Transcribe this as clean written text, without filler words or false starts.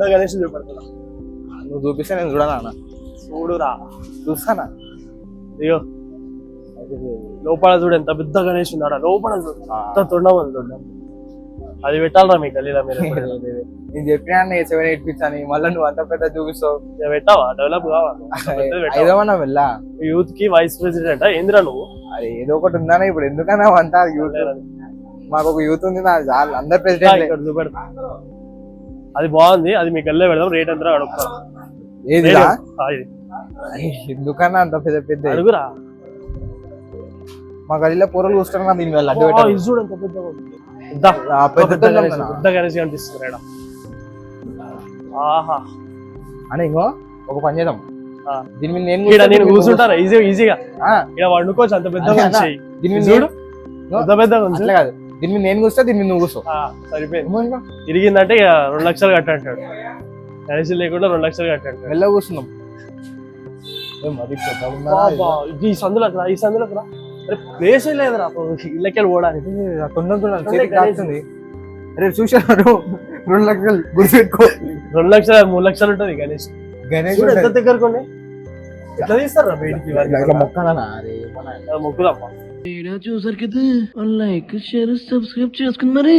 పెద్ద గణేష్ చూపెడతా. నువ్వు చూపిస్తే నేను చూడనా అన్న? చూడురా, చూస్తానా? అయ్యో లోపల చూడు ఎంత పెద్ద గణేష్ ఉన్నాడా. లోపల చూడు ఎంత తొండమని తొండం. అది పెట్టాలరా మీ గల్లీలో మీరు. నేను చెప్పినా 7-8 ఫీట్స్ అని, మళ్ళీ నువ్వు అంత పెద్ద చూపిస్తావు. పెట్టావా? డెవలప్ కావాలి. ఐదవన్నా వెళ్ళా. యూత్ కి వైస్ ప్రెసిడెంట్ ఏందిరా నువ్వు? అది ఏదో ఒకటి ఉందానా ఇప్పుడు, ఎందుకన్నా అంతా యూత్? మాకు ఒక యూత్ ఉంది, నా చాలు. అందరు ప్రెసిడెంట్ ఇక్కడ చూపెడతా. అది బాగుంది, అది మీ గల్లే పెడదాం. రేట్ ఎంత అడుగుతా? ఏది ఎందుకన్నా అంత పెద్ద పెద్ద అడుగురా. మా గదిలో కూరలు చూస్తున్నా దీని వల్ల అడ్డు పెట్టాలి. చూడు ఎంత పెద్ద గణేష్ కనిపిస్తుంది. ఆహా అని ఇంకో ఒక పని చేద్దాం. దీని మీద నేను కూర్చుంటారా ఈజీగా ఇక్కడ వండుకోవచ్చు. అంత పెద్ద దీని మీద చూడు పెద్ద పెద్ద అట్లా కాదు, దీని మీద నేను కూర్చో, దీని మీద నువ్వు కూర్చో. సరిపోయింది. తిరిగిందంటే 2 లక్షలు కట్టంటాడు. గణేష్ లేకుండా 2 లక్షలు కట్టంటాడు. వెళ్ళ కూర్చున్నాం. ఈ సందులోకి రా, ఈ సందులోకి రా. ప్లేస్ లేదురా ఇళ్ళకెళ్ళి పోవడానికి. రేపు చూసారు 2 లక్షలు గుర్తుపెట్టుకో. 2 లక్షలు 3 లక్షలు ఉంటుంది గణేష్. గణేష్ ఎంత దగ్గరకు ఎట్లా తీస్తారా బయటికి? మొక్కుదమ్మా. చూసారు కదా, లైక్ షేర్ సబ్స్క్రైబ్ చేసుకుని మరి.